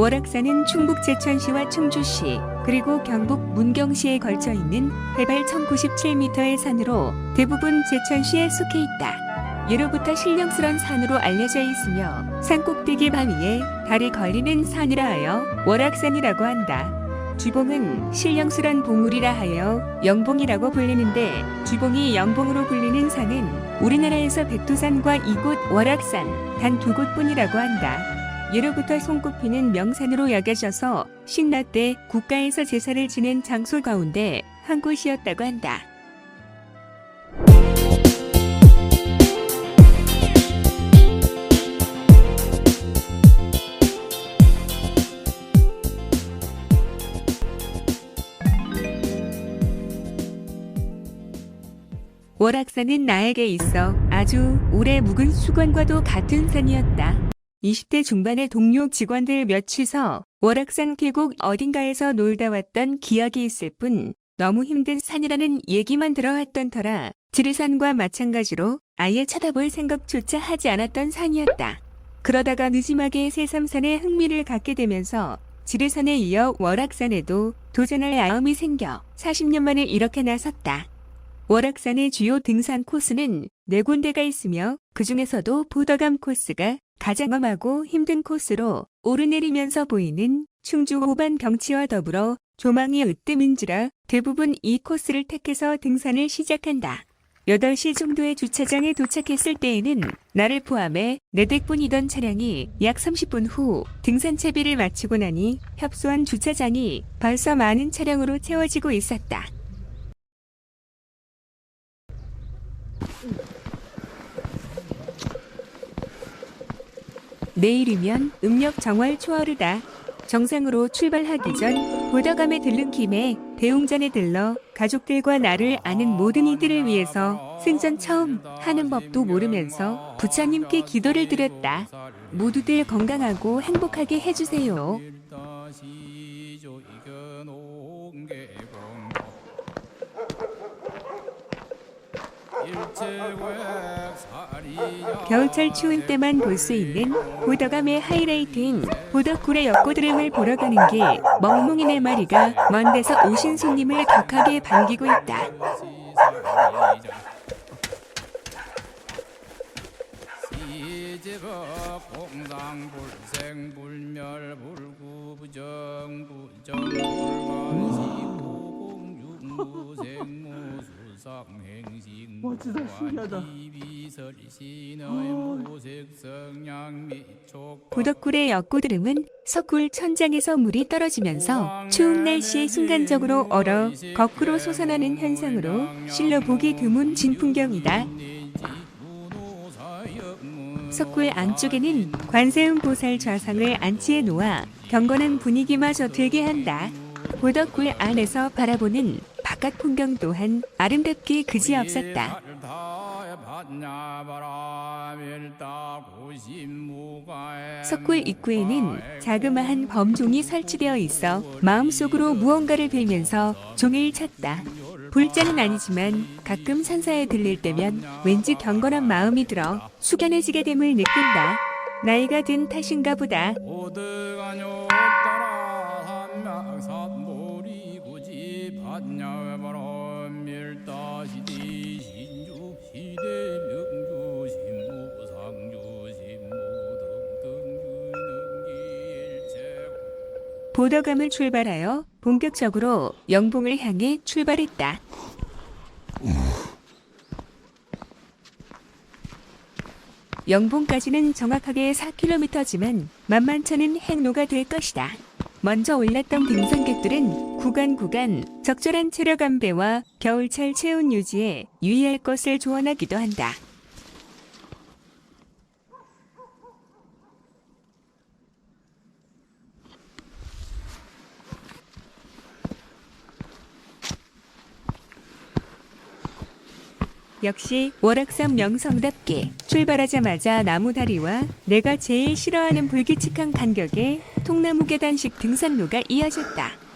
월악산은 충북 제천시와 충주시 그리고 경북 문경시에 걸쳐 있는 해발 1097m의 산으로 대부분 제천시에 속해 있다. 예로부터 신령스런 산으로 알려져 있으며 산 꼭대기 바위에 달이 걸리는 산이라 하여 월악산이라고 한다. 쥐봉은 신령스런 봉우리라 하여 영봉이라고 불리는데 쥐봉이 영봉으로 불리는 산은 우리나라에서 백두산과 이곳 월악산 단 두 곳뿐이라고 한다. 예로부터 손꼽히는 명산으로 여겨져서 신라 때 국가에서 제사를 지낸 장소 가운데 한 곳이었다고 한다. 월악산은 나에게 있어 아주 오래 묵은 수건과도 같은 산이었다. 20대 중반의 동료 직원들 몇이서 월악산 계곡 어딘가에서 놀다 왔던 기억이 있을 뿐 너무 힘든 산이라는 얘기만 들어왔던 터라 지리산과 마찬가지로 아예 쳐다볼 생각조차 하지 않았던 산이었다. 그러다가 느지막이 새삼산에 흥미를 갖게 되면서 지리산에 이어 월악산에도 도전할 마음이 생겨 40년 만에 이렇게 나섰다. 월악산의 주요 등산 코스는 4군데가 있으며 그 중에서도 보더감 코스가 가장 험하고 힘든 코스로 오르내리면서 보이는 충주 호반 경치와 더불어 조망이 으뜸인지라 대부분 이 코스를 택해서 등산을 시작한다. 8시 정도의 주차장에 도착했을 때에는 나를 포함해 4대뿐이던 차량이 약 30분 후 등산 채비를 마치고 나니 협소한 주차장이 벌써 많은 차량으로 채워지고 있었다. 내일이면 음력 정월 초하루다. 정상으로 출발하기 전 보더감에 들른 김에 대웅전에 들러 가족들과 나를 아는 모든 이들을 위해서 생전 처음 하는 법도 모르면서 부처님께 기도를 드렸다. 모두들 건강하고 행복하게 해주세요. 겨울철 추운 때만 볼 수 있는 보더감의 하이라이트인 보더굴의 역고드름을 보러 가는 길 멍멍이 4마리가 먼 데서 오신 손님을 격하게 반기고 있다. 와 진짜 신기하다. 보더굴의 역고드름은 석굴 천장에서 물이 떨어지면서 추운 날씨에 순간적으로 얼어 거꾸로 솟아나는 현상으로 실로 보기 드문 진풍경이다. 석굴 안쪽에는 관세음보살 좌상을 안치해 놓아 경건한 분위기마저 들게 한다. 보더굴 안에서 바라보는 바깥 풍경 또한 아름답기 그지없었다. 석굴 입구에는 자그마한 범종이 설치되어 있어 마음속으로 무언가를 빌면서 종일 찾다. 불자는 아니지만 가끔 산사에 들릴 때면 왠지 경건한 마음이 들어 숙연해지게 됨을 느낀다. 나이가 든 탓인가 보다. 보더감을 출발하여 본격적으로 영봉을 향해 출발했다. 영봉까지는 정확하게 4km지만 만만찮은 행로가 될 것이다. 먼저 올랐던 등산객들은 구간 적절한 체력 안배와 겨울철 체온 유지에 유의할 것을 조언하기도 한다. 역시 월악산 명성답게 출발하자마자 나무다리와 내가 제일 싫어하는 불규칙한 간격의 통나무 계단식 등산로가 이어졌다.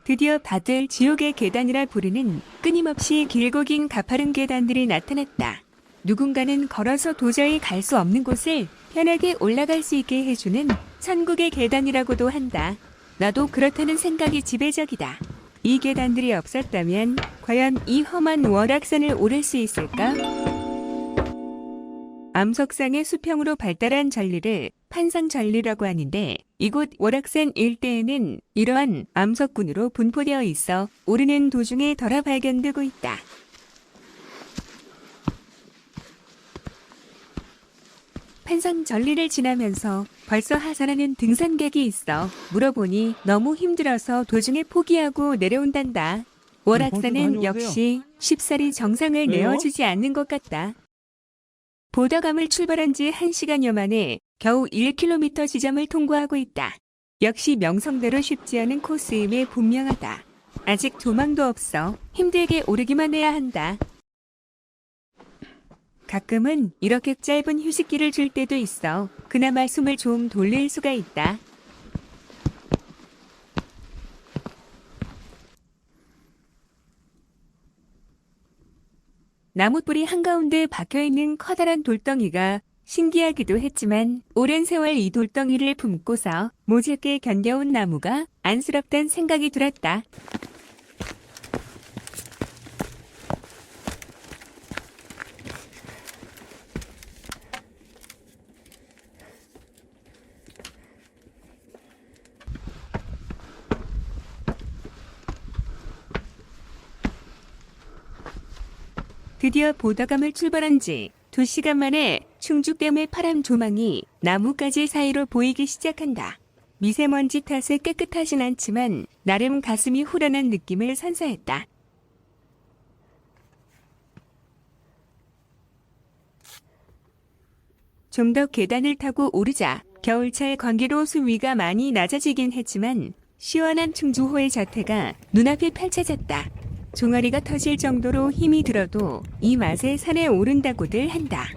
드디어 다들 지옥의 계단이라 부르는 끊임없이 길고 긴 가파른 계단들이 나타났다. 누군가는 걸어서 도저히 갈 수 없는 곳을 편하게 올라갈 수 있게 해주는 천국의 계단이라고도 한다. 나도 그렇다는 생각이 지배적이다. 이 계단들이 없었다면 과연 이 험한 월악산을 오를 수 있을까? 암석상의 수평으로 발달한 전리를 판상전리라고 하는데 이곳 월악산 일대에는 이러한 암석군으로 분포되어 있어 오르는 도중에 덜어 발견되고 있다. 판상전리를 지나면서 벌써 하산하는 등산객이 있어 물어보니 너무 힘들어서 도중에 포기하고 내려온단다. 월악산은 역시 쉽사리 정상을 왜요? 내어주지 않는 것 같다. 보덕암을 출발한 지 1시간여 만에 겨우 1km 지점을 통과하고 있다. 역시 명성대로 쉽지 않은 코스임에 분명하다. 아직 조망도 없어 힘들게 오르기만 해야 한다. 가끔은 이렇게 짧은 휴식기를 줄 때도 있어 그나마 숨을 좀 돌릴 수가 있다. 나무뿌리 한가운데 박혀있는 커다란 돌덩이가 신기하기도 했지만 오랜 세월 이 돌덩이를 품고서 모질게 견뎌온 나무가 안쓰럽단 생각이 들었다. 드디어 보덕암을 출발한 지 2시간 만에 충주댐의 파란 조망이 나뭇가지 사이로 보이기 시작한다. 미세먼지 탓에 깨끗하진 않지만 나름 가슴이 후련한 느낌을 선사했다. 좀 더 계단을 타고 오르자 겨울철 건기로 수위가 많이 낮아지긴 했지만 시원한 충주호의 자태가 눈앞에 펼쳐졌다. 종아리가 터질 정도로 힘이 들어도 이 맛에 산에 오른다고들 한다.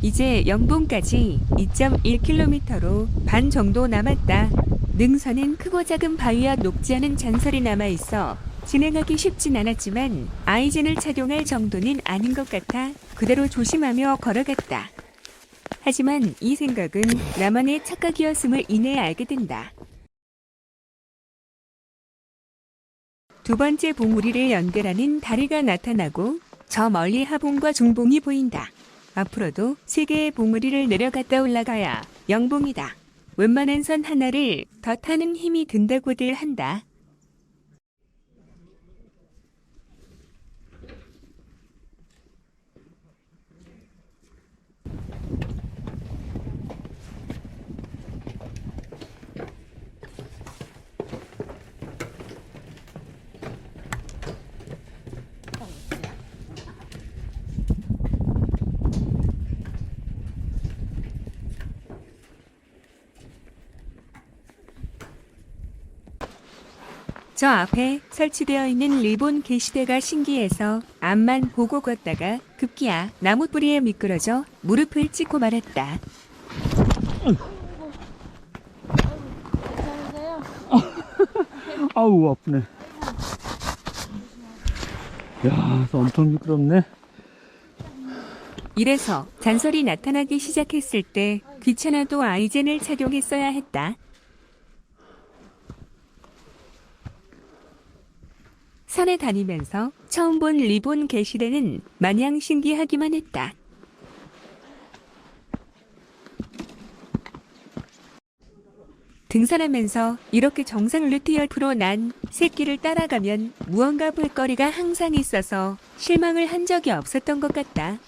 이제 영봉까지 2.1km로 반 정도 남았다. 능선엔 크고 작은 바위와 녹지 않은 잔설이 남아있어 진행하기 쉽진 않았지만 아이젠을 착용할 정도는 아닌 것 같아 그대로 조심하며 걸어갔다. 하지만 이 생각은 나만의 착각이었음을 이내 알게 된다. 두 번째 봉우리를 연결하는 다리가 나타나고 저 멀리 하봉과 중봉이 보인다. 앞으로도 3개의 봉우리를 내려갔다 올라가야 영봉이다. 웬만한 선 하나를 더 타는 힘이 든다고들 한다. 저 앞에 설치되어 있는 리본 게시대가 신기해서 앞만 보고 걷다가 급기야 나무뿌리에 미끄러져 무릎을 찍고 말았다. 아우 아프네. 야, 엄청 미끄럽네. 이래서 잔설이 나타나기 시작했을 때 귀찮아도 아이젠을 착용했어야 했다. 산에 다니면서 처음 본 리본 게시대는 마냥 신기하기만 했다. 등산하면서 이렇게 정상 루트 옆으로 난 새길을 따라가면 무언가 볼거리가 항상 있어서 실망을 한 적이 없었던 것 같다.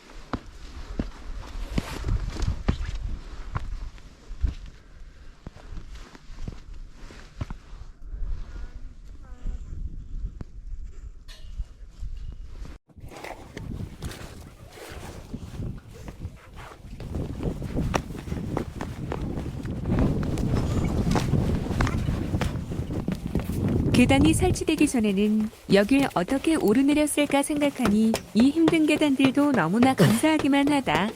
계단이 설치되기 전에는 여길 어떻게 오르내렸을까 생각하니 이 힘든 계단들도 너무나 감사하기만 하다.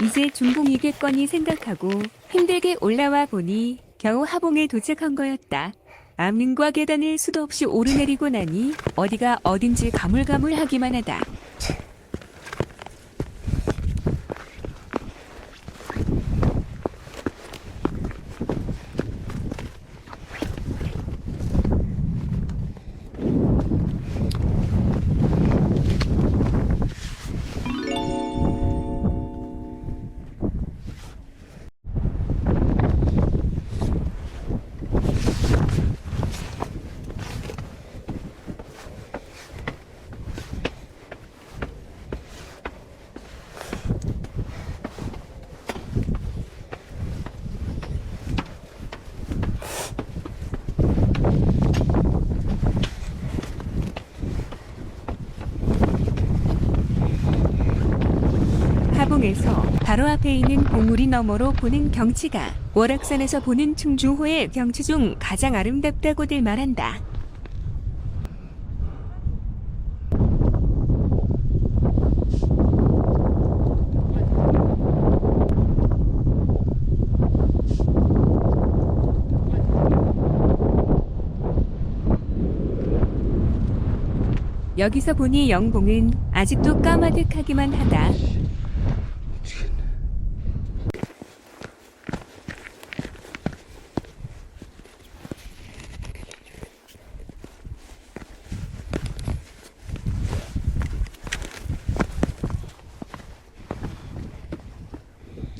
이제 중봉이겠거니 생각하고 힘들게 올라와 보니 겨우 하봉에 도착한 거였다. 암릉과 계단을 수도 없이 오르내리고 나니 어디가 어딘지 가물가물하기만 하다. 하봉에서 바로 앞에 있는 봉우리 너머로 보는 경치가 월악산에서 보는 충주호의 경치 중 가장 아름답다고들 말한다. 여기서 보니 영봉은 아직도 까마득하기만 하다.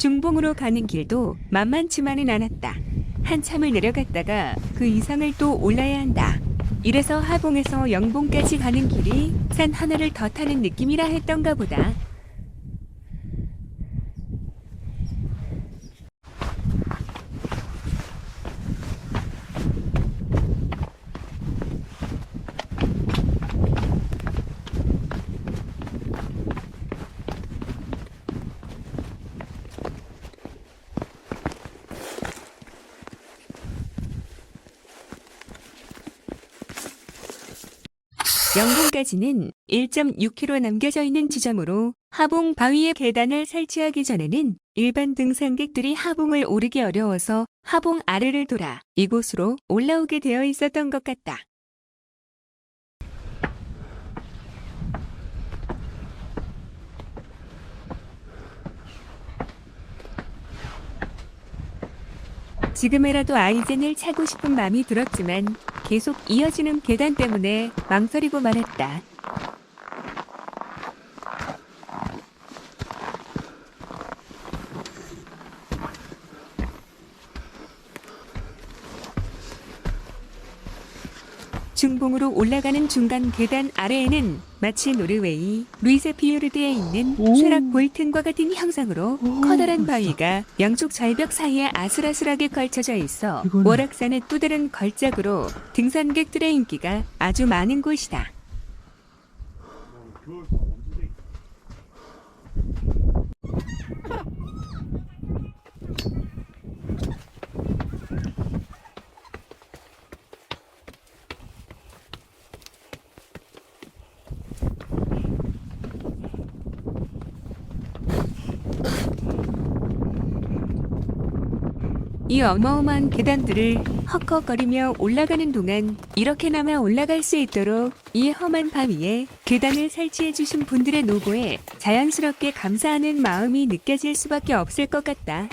중봉으로 가는 길도 만만치만은 않았다. 한참을 내려갔다가 그 이상을 또 올라야 한다. 이래서 하봉에서 영봉까지 가는 길이 산 하나를 더 타는 느낌이라 했던가 보다. 영봉까지는 1.6km 남겨져 있는 지점으로 하봉 바위에 계단을 설치하기 전에는 일반 등산객들이 하봉을 오르기 어려워서 하봉 아래를 돌아 이곳으로 올라오게 되어 있었던 것 같다. 지금이라도 아이젠을 차고 싶은 마음이 들었지만 계속 이어지는 계단 때문에 망설이고 말았다. 중봉으로 올라가는 중간 계단 아래에는 마치 노르웨이 루이세피요르드에 있는 쇠락 볼튼과 같은 형상으로 커다란 바위가 양쪽 절벽 사이에 아슬아슬하게 걸쳐져 있어 월악산의 또 다른 걸작으로 등산객들의 인기가 아주 많은 곳이다. 이 어마어마한 계단들을 헉헉거리며 올라가는 동안 이렇게나마 올라갈 수 있도록 이 험한 바위에 계단을 설치해 주신 분들의 노고에 자연스럽게 감사하는 마음이 느껴질 수밖에 없을 것 같다.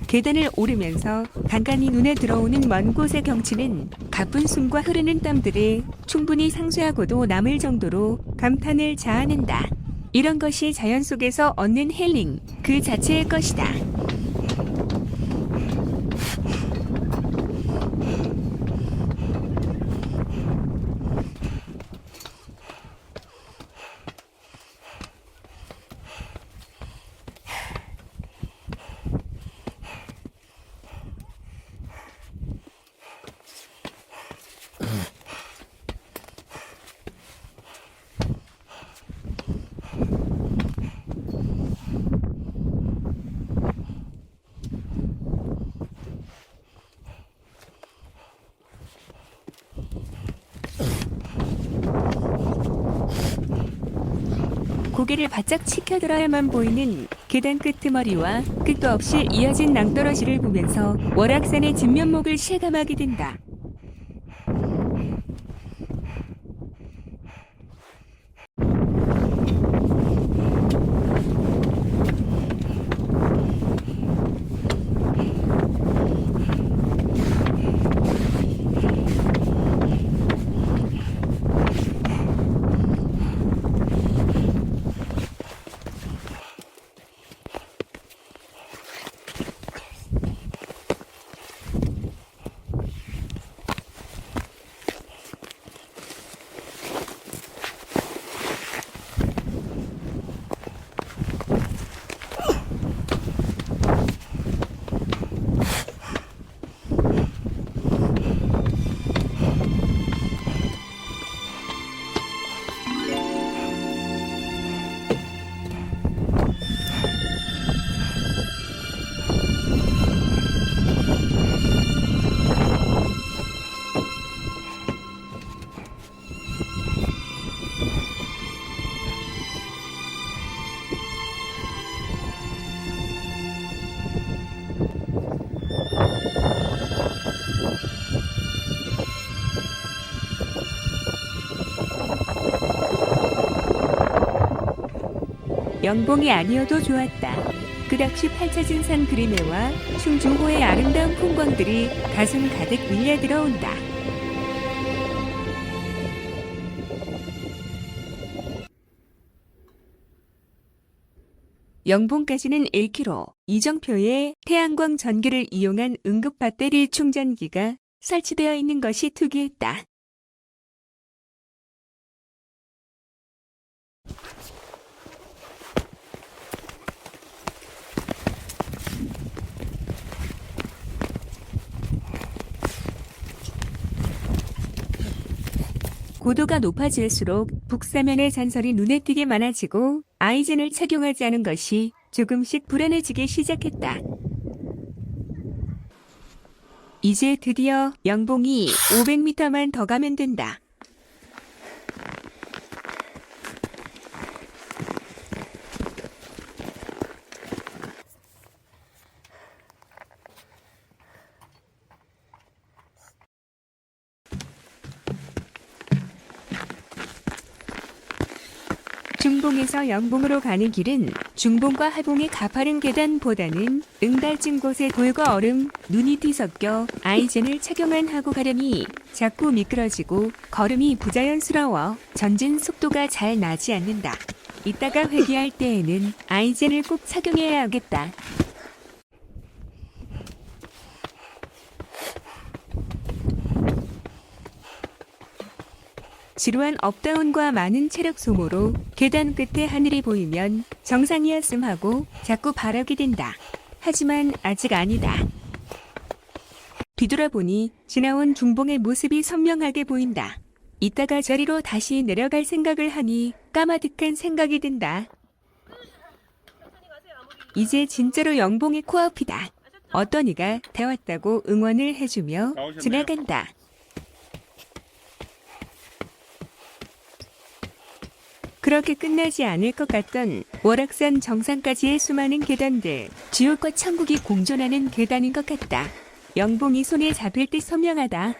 계단을 오르면서 간간히 눈에 들어오는 먼 곳의 경치는 가쁜 숨과 흐르는 땀들을 충분히 상쇄하고도 남을 정도로 감탄을 자아낸다. 이런 것이 자연 속에서 얻는 힐링 그 자체일 것이다. 고개를 바짝 치켜들어야만 보이는 계단 끄트머리와 끝도 없이 이어진 낭떠러지를 보면서 월악산의 진면목을 실감하게 된다. 영봉이 아니어도 좋았다. 끝없이 펼쳐진 산 그림에와 충주호의 아름다운 풍광들이 가슴 가득 밀려 들어온다. 영봉까지는 1km, 이정표에 태양광 전기를 이용한 응급 배터리 충전기가 설치되어 있는 것이 특이했다. 고도가 높아질수록 북사면의 잔설이 눈에 띄게 많아지고 아이젠을 착용하지 않은 것이 조금씩 불안해지기 시작했다. 이제 드디어 영봉이 500m만 더 가면 된다. 중봉에서 영봉으로 가는 길은 중봉과 하봉의 가파른 계단보다는 응달진 곳의 돌과 얼음, 눈이 뒤섞여 아이젠을 착용만 하고 가려니 자꾸 미끄러지고 걸음이 부자연스러워 전진 속도가 잘 나지 않는다. 이따가 회귀할 때에는 아이젠을 꼭 착용해야 하겠다. 지루한 업다운과 많은 체력 소모로 계단 끝에 하늘이 보이면 정상이었음 하고 자꾸 바라게 된다. 하지만 아직 아니다. 뒤돌아보니 지나온 중봉의 모습이 선명하게 보인다. 이따가 저리로 다시 내려갈 생각을 하니 까마득한 생각이 든다. 이제 진짜로 영봉의 코앞이다. 어떤 이가 되었다고 응원을 해주며 지나간다. 그렇게 끝나지 않을 것 같던 월악산 정상까지의 수많은 계단들, 지옥과 천국이 공존하는 계단인 것 같다. 영봉이 손에 잡힐 듯 선명하다.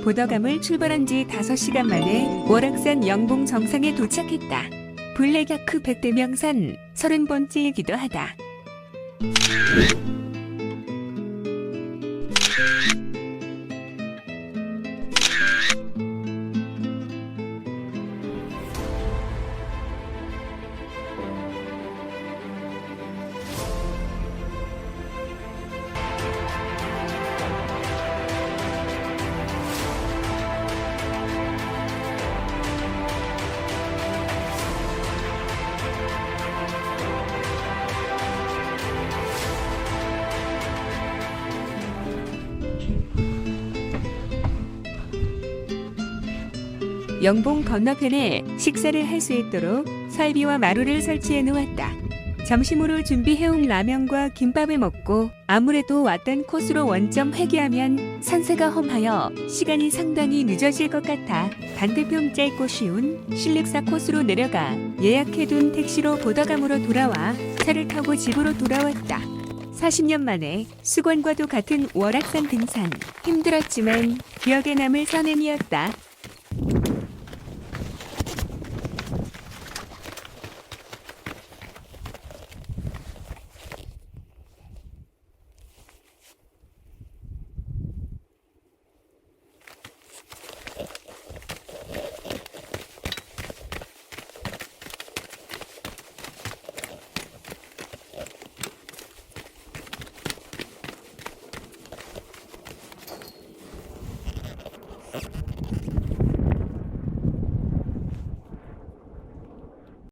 보더감을 출발한 지 5시간 만에 월악산 영봉 정상에 도착했다. 블랙야크 백대명산 30번째이기도 하다. 영봉 건너편에 식사를 할 수 있도록 설비와 마루를 설치해 놓았다. 점심으로 준비해온 라면과 김밥을 먹고 아무래도 왔던 코스로 원점 회귀하면 산세가 험하여 시간이 상당히 늦어질 것 같아 반대편 짧고 쉬운 실륵사 코스로 내려가 예약해둔 택시로 보더감으로 돌아와 차를 타고 집으로 돌아왔다. 40년 만에 수건과도 같은 월악산 등산. 힘들었지만 기억에 남을 선행이었다.